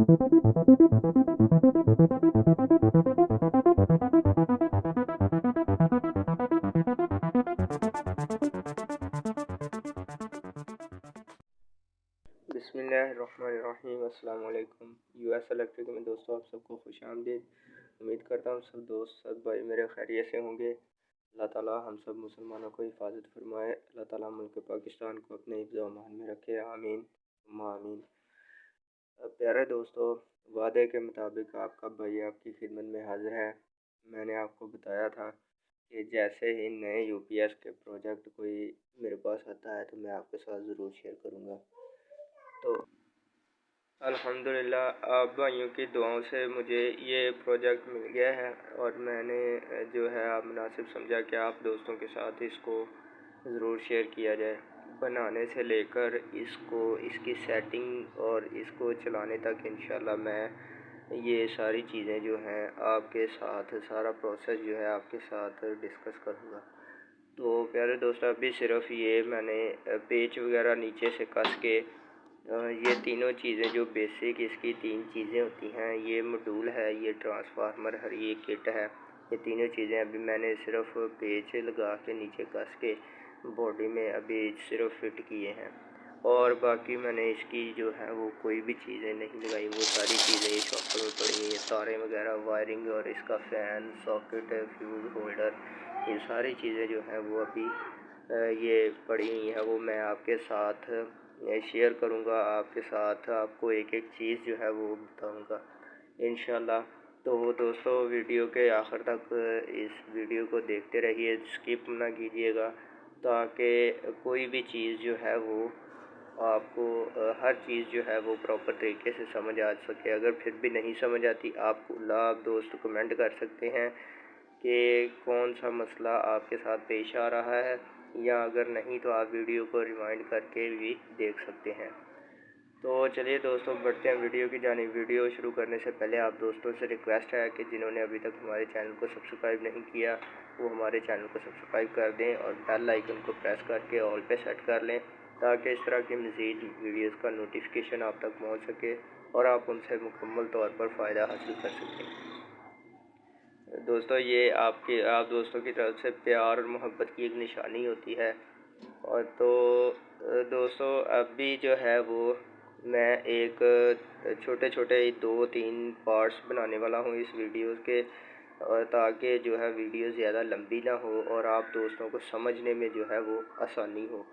बिस्मिल्लाहिर्रहमानिर्रहीम। अस्सलाम वालेकुम। यूएस इलेक्ट्रिक में दोस्तों आप सबको खुशामदीद। उम्मीद करता हूँ सब दोस्त सब भाई मेरे खैरियत से होंगे। अल्लाह ताला हम सब मुसलमानों को हिफाजत फरमाए। अल्लाह ताला मुल्क पाकिस्तान को अपने हिफ्ज़ व अमान में रखे। आमीन सुम्मा आमीन। प्यारे दोस्तों, वादे के मुताबिक आपका भाई आपकी खिदमत में हाजिर है। मैंने आपको बताया था कि जैसे ही नए यूपीएस के प्रोजेक्ट कोई मेरे पास आता है तो मैं आपके साथ ज़रूर शेयर करूँगा। तो अल्हम्दुलिल्लाह आप भाइयों की दुआओं से मुझे ये प्रोजेक्ट मिल गया है और मैंने जो है आप मुनासिब समझा कि आप दोस्तों के साथ इसको ज़रूर शेयर किया जाए। बनाने से लेकर इसको इसकी सेटिंग और इसको चलाने तक इंशाल्लाह मैं ये सारी चीज़ें जो हैं आपके साथ सारा प्रोसेस जो है आपके साथ डिस्कस करूँगा। तो प्यारे दोस्तों, अभी सिर्फ ये मैंने पेच वगैरह नीचे से कस के ये तीनों चीज़ें जो बेसिक इसकी तीन चीज़ें होती हैं, ये मॉड्यूल है, ये ट्रांसफार्मर है, ये किट है। ये तीनों चीज़ें अभी मैंने सिर्फ पेच लगा के नीचे कस के बॉडी में अभी सिर्फ फिट किए हैं और बाकी मैंने इसकी जो है वो कोई भी चीज़ें नहीं लगाई। वो सारी चीज़ें ये शॉपर में पड़ी हैं, ये तारें वगैरह वायरिंग और इसका फ़ैन सॉकेट फ्यूज़ होल्डर, ये सारी चीज़ें जो हैं वो अभी ये पड़ी हुई हैं। वो मैं आपके साथ शेयर करूँगा, आपके साथ आपको एक एक चीज़ जो है वो बताऊँगा इंशाल्लाह। तो दोस्तों, वीडियो के आखिर तक इस वीडियो को देखते रहिए, स्किप ना कीजिएगा ताकि कोई भी चीज़ जो है वो आपको हर चीज़ जो है वो प्रॉपर तरीके से समझ आ सके। अगर फिर भी नहीं समझ आती आप दोस्त कमेंट कर सकते हैं कि कौन सा मसला आपके साथ पेश आ रहा है, या अगर नहीं तो आप वीडियो को रिवाइंड करके भी देख सकते हैं। तो चलिए दोस्तों, बढ़ते हैं वीडियो की जानिब। वीडियो शुरू करने से पहले आप दोस्तों से रिक्वेस्ट है कि जिन्होंने अभी तक हमारे चैनल को सब्सक्राइब नहीं किया वो हमारे चैनल को सब्सक्राइब कर दें और बेल आइकन को प्रेस करके ऑल पे सेट कर लें ताकि इस तरह की मज़ीद वीडियोज़ का नोटिफिकेशन आप तक पहुँच सके और आप उनसे मुकम्मल तौर पर फ़ायदा हासिल कर सकें। दोस्तों, ये आप दोस्तों की तरफ से प्यार और मोहब्बत की एक निशानी होती है। और तो दोस्तों, अभी जो है वो मैं एक छोटे छोटे 2-3 पार्ट्स बनाने वाला हूँ इस वीडियो के, और ताकि जो है वीडियो ज़्यादा लंबी ना हो और आप दोस्तों को समझने में जो है वो आसानी हो।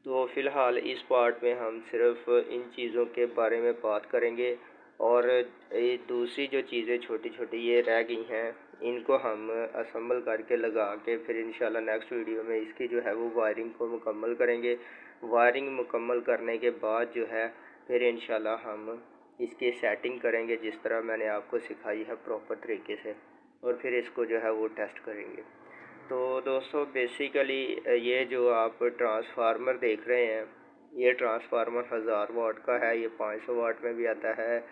तो फ़िलहाल इस पार्ट में हम सिर्फ इन चीज़ों के बारे में बात करेंगे और ये दूसरी जो चीज़ें छोटी छोटी ये रह गई हैं इनको हम असम्बल करके लगा के फिर इंशाल्लाह नेक्स्ट वीडियो में इसकी जो है वो वायरिंग को मुकम्मल करेंगे। वायरिंग मुकम्मल करने के बाद जो है फिर इंशाल्लाह हम इसकी सेटिंग करेंगे जिस तरह मैंने आपको सिखाई है प्रॉपर तरीके से, और फिर इसको जो है वो टेस्ट करेंगे। तो दोस्तों, बेसिकली ये जो आप ट्रांसफार्मर देख रहे हैं, ये ट्रांसफार्मर 1000 वाट का है। ये 500 वाट में भी आता है,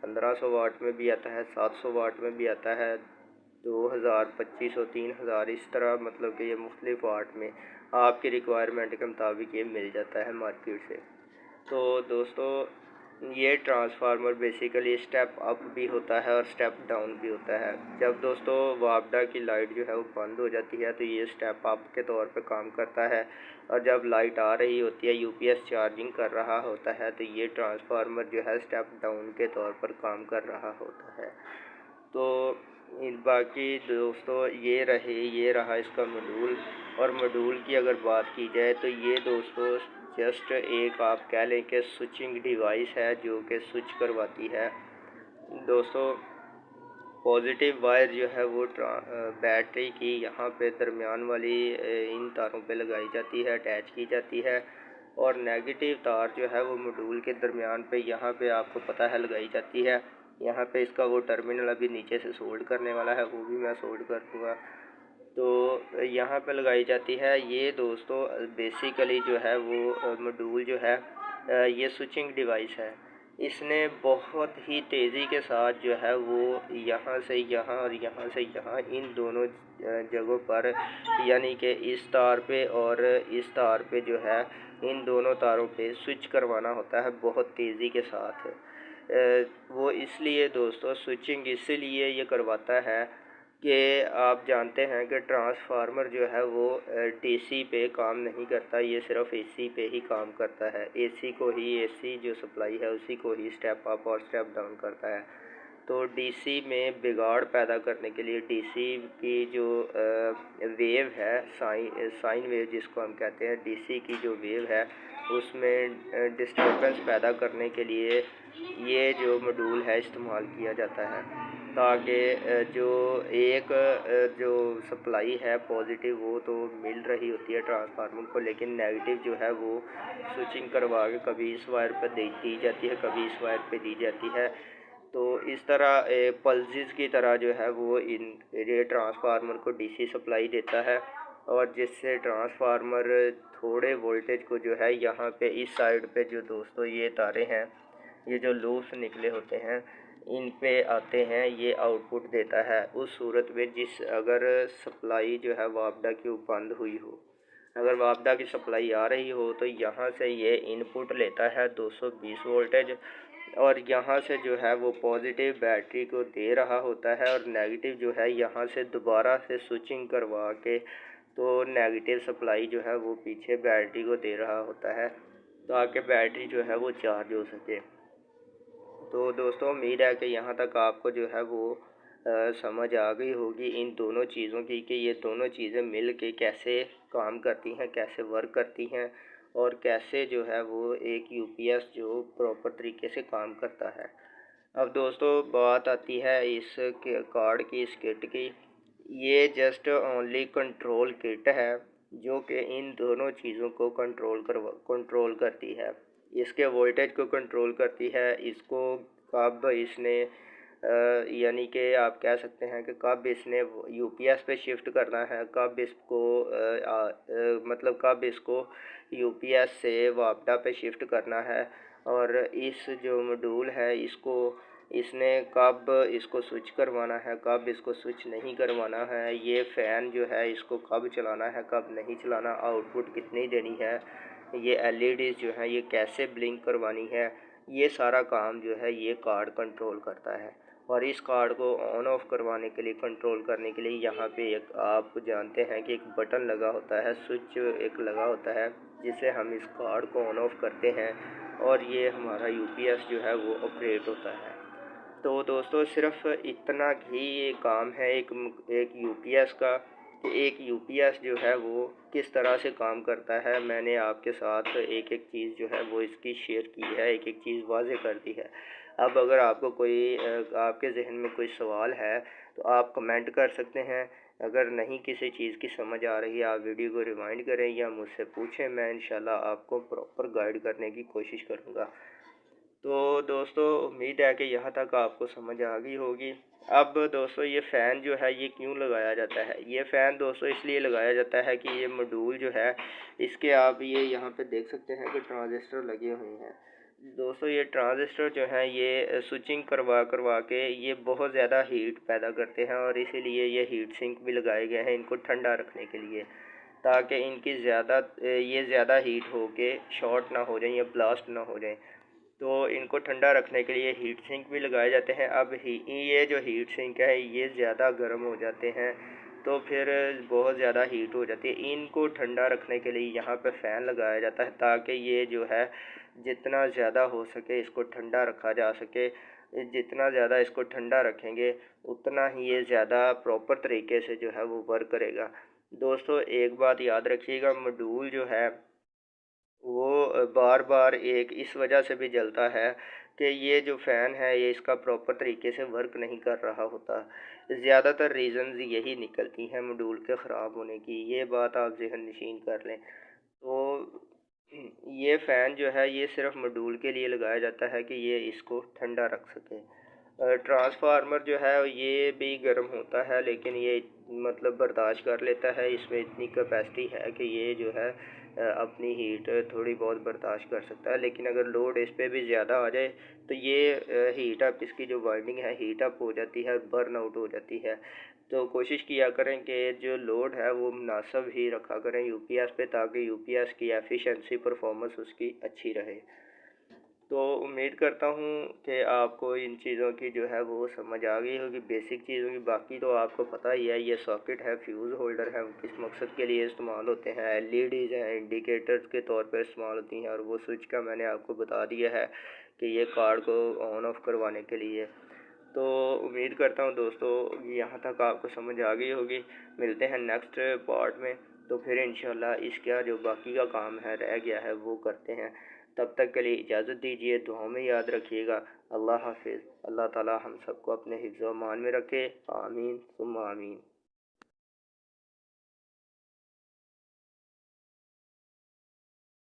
1500 वाट में भी आता है, 700 वाट में भी आता है, 2000, 2500, 3000 इस तरह, मतलब कि ये मुख्तलिफ वाट में आपकी रिक्वायरमेंट के मुताबिक ये मिल जाता है मार्केट से। तो दोस्तों, ये ट्रांसफार्मर बेसिकली स्टेप अप भी होता है और स्टेप डाउन भी होता है। जब दोस्तों वापडा की लाइट जो है वो बंद हो जाती है तो ये स्टेप अप के तौर पे काम करता है, और जब लाइट आ रही होती है यूपीएस चार्जिंग कर रहा होता है तो ये ट्रांसफार्मर जो है स्टेप डाउन के तौर पर काम कर रहा होता है। तो बाकी दोस्तों ये रहा इसका मॉड्यूल। और मॉड्यूल की अगर बात की जाए तो ये दोस्तों जस्ट एक आप कह लें कि स्विचिंग डिवाइस है जो कि स्विच करवाती है। दोस्तों, पॉजिटिव वायर जो है वो बैटरी की यहाँ पे दरमियान वाली इन तारों पे लगाई जाती है, अटैच की जाती है, और नेगेटिव तार जो है वो मॉड्यूल के दरमियान पे यहाँ पे आपको पता है लगाई जाती है। यहाँ पे इसका वो टर्मिनल अभी नीचे से सोल्ड करने वाला है, वो भी मैं सोल्ड कर दूँगा। तो यहाँ पे लगाई जाती है। ये दोस्तों बेसिकली जो है वो मॉड्यूल जो है ये स्विचिंग डिवाइस है। इसने बहुत ही तेज़ी के साथ जो है वो यहाँ से यहाँ और यहाँ से यहाँ इन दोनों जगहों पर, यानी कि इस तार पे और इस तार पे जो है इन दोनों तारों पे स्विच करवाना होता है बहुत तेज़ी के साथ। वो इसलिए दोस्तों स्विचिंग इसीलिए ये करवाता है कि आप जानते हैं कि ट्रांसफार्मर जो है वो डीसी पे काम नहीं करता, ये सिर्फ एसी पे ही काम करता है। एसी को ही, एसी जो सप्लाई है उसी को ही स्टेप अप और स्टेप डाउन करता है। तो डीसी में बिगाड़ पैदा करने के लिए डीसी की जो वेव है, साइन वेव जिसको हम कहते हैं, डीसी की जो वेव है उसमें डिस्टर्बेंस पैदा करने के लिए ये जो मॉड्यूल है इस्तेमाल किया जाता है, ताकि जो एक जो सप्लाई है पॉजिटिव वो तो मिल रही होती है ट्रांसफार्मर को, लेकिन नेगेटिव जो है वो स्विचिंग करवा के कभी इस वायर पर दी जाती है, कभी इस वायर पे दी जाती है। तो इस तरह पल्सेस की तरह जो है वो ये ट्रांसफार्मर को डीसी सप्लाई देता है, और जिससे ट्रांसफार्मर थोड़े वोल्टेज को जो है यहाँ पे इस साइड पे जो दोस्तों ये तारे हैं, ये जो लूप्स निकले होते हैं इन पे आते हैं, ये आउटपुट देता है उस सूरत में अगर सप्लाई जो है वापडा की बंद हुई हो। अगर वापडा की सप्लाई आ रही हो तो यहाँ से ये इनपुट लेता है 220 वोल्टेज, और यहाँ से जो है वो पॉजिटिव बैटरी को दे रहा होता है, और नेगेटिव जो है यहाँ से दोबारा से स्विचिंग करवा के तो नेगेटिव सप्लाई जो है वो पीछे बैटरी को दे रहा होता है, ताकि बैटरी जो है वो चार्ज हो सके। तो दोस्तों उम्मीद है कि यहाँ तक आपको जो है वो समझ आ गई होगी इन दोनों चीज़ों की, कि ये दोनों चीज़ें मिल के कैसे काम करती हैं, कैसे वर्क करती हैं, और कैसे जो है वो एक यूपीएस जो प्रॉपर तरीके से काम करता है। अब दोस्तों बात आती है इस कार्ड की, इस किट की। ये जस्ट ओनली कंट्रोल किट है जो कि इन दोनों चीज़ों को कंट्रोल करती है। इसके वोल्टेज को कंट्रोल करती है, इसको कब इसने यानी कि आप कह सकते हैं कि कब इसने यूपीएस पे शिफ्ट करना है, कब इसको मतलब कब इसको यूपीएस से वापडा पे शिफ्ट करना है, और इस जो मॉड्यूल है इसने कब इसको स्विच करवाना है, कब इसको स्विच नहीं करवाना है, ये फ़ैन जो है इसको कब चलाना है, कब नहीं चलाना, आउटपुट कितनी देनी है, ये एलईडीज़ जो है ये कैसे ब्लिंक करवानी है, ये सारा काम जो है ये कार्ड कंट्रोल करता है। और इस कार्ड को ऑन ऑफ करवाने के लिए, कंट्रोल करने के लिए यहाँ पे एक आप जानते हैं कि एक बटन लगा होता है, स्विच एक लगा होता है, जिससे हम इस कार्ड को ऑन ऑफ करते हैं और ये हमारा यूपीएस जो है वो ऑपरेट होता है। तो दोस्तों सिर्फ इतना ही ये काम है एक यूपीएस का, कि एक यूपीएस जो है वो किस तरह से काम करता है। मैंने आपके साथ एक एक चीज़ जो है वो इसकी शेयर की है, एक एक चीज़ वाज़ेह कर दी है। अब अगर आपको कोई आपके जहन में कोई सवाल है तो आप कमेंट कर सकते हैं। अगर नहीं किसी चीज़ की समझ आ रही है आप वीडियो को रिवाइंड करें या मुझसे पूछें, मैं इंशाल्लाह आपको प्रॉपर गाइड करने की कोशिश करूँगा। तो दोस्तों उम्मीद है कि यहाँ तक आपको समझ आ गई होगी। अब दोस्तों ये फ़ैन जो है ये क्यों लगाया जाता है? ये फ़ैन दोस्तों इसलिए लगाया जाता है कि ये मॉड्यूल जो है इसके आप ये यहाँ पे देख सकते हैं कि ट्रांजिस्टर लगे हुए हैं। दोस्तों ये ट्रांजिस्टर जो है ये स्विचिंग करवा के ये बहुत ज़्यादा हीट पैदा करते हैं, और इसीलिए ये हीट सिंक भी लगाए गए हैं इनको ठंडा रखने के लिए, ताकि इनकी ज़्यादा हीट हो के शॉर्ट ना हो जाए या ब्लास्ट ना हो जाए। तो इनको ठंडा रखने के लिए हीट सिंक भी लगाए जाते हैं। अब ये जो हीट सिंक है ये ज़्यादा गर्म हो जाते हैं तो फिर बहुत ज़्यादा हीट हो जाती है। इनको ठंडा रखने के लिए यहाँ पे फ़ैन लगाया जाता है, ताकि ये जो है जितना ज़्यादा हो सके इसको ठंडा रखा जा सके। जितना ज़्यादा इसको ठंडा रखेंगे उतना ही ये ज़्यादा प्रॉपर तरीके से जो है वो वर्क करेगा। दोस्तों एक बात याद रखिएगा, मॉड्यूल जो है वो बार बार एक इस वजह से भी जलता है कि ये जो फ़ैन है ये इसका प्रॉपर तरीके से वर्क नहीं कर रहा होता। ज़्यादातर रीज़न्स यही निकलती हैं मॉड्यूल के ख़राब होने की, ये बात आप ज़हन नशीन कर लें। तो ये फ़ैन जो है ये सिर्फ मॉड्यूल के लिए लगाया जाता है कि ये इसको ठंडा रख सके। ट्रांसफार्मर जो है ये भी गर्म होता है, लेकिन ये मतलब बर्दाश्त कर लेता है, इसमें इतनी कैपेसिटी है कि ये जो है अपनी हीट थोड़ी बहुत बर्दाश्त कर सकता है। लेकिन अगर लोड इस पर भी ज़्यादा आ जाए तो ये हीट अप, इसकी जो वाइंडिंग है हीट अप हो जाती है, बर्न आउट हो जाती है। तो कोशिश किया करें कि जो लोड है वो मुनासिब ही रखा करें यूपीएस पे, ताकि यूपीएस की एफिशिएंसी परफॉर्मेंस उसकी अच्छी रहे। तो उम्मीद करता हूँ कि आपको इन चीज़ों की जो है वो समझ आ गई होगी, बेसिक चीज़ों की। बाकी तो आपको पता ही है, ये सॉकेट है, फ्यूज़ होल्डर है, किस मकसद के लिए इस्तेमाल होते हैं। एलईडीज़ हैं, इंडिकेटर्स के तौर पर इस्तेमाल होती हैं, और वो स्विच का मैंने आपको बता दिया है कि ये कार्ड को ऑन ऑफ करवाने के लिए। तो उम्मीद करता हूँ दोस्तों यहाँ तक आपको समझ आ गई होगी। मिलते हैं नेक्स्ट पार्ट में, तो फिर इंशाल्लाह इसका जो बाकी का काम है रह गया है वो करते हैं। तब तक के लिए इजाज़त दीजिए, दुआओं में याद रखिएगा। अल्लाह हाफिज़। अल्लाह ताला हम सबको अपने हिफ्ज़ व अमान में रखे। आमीन सुम्मा आमीन।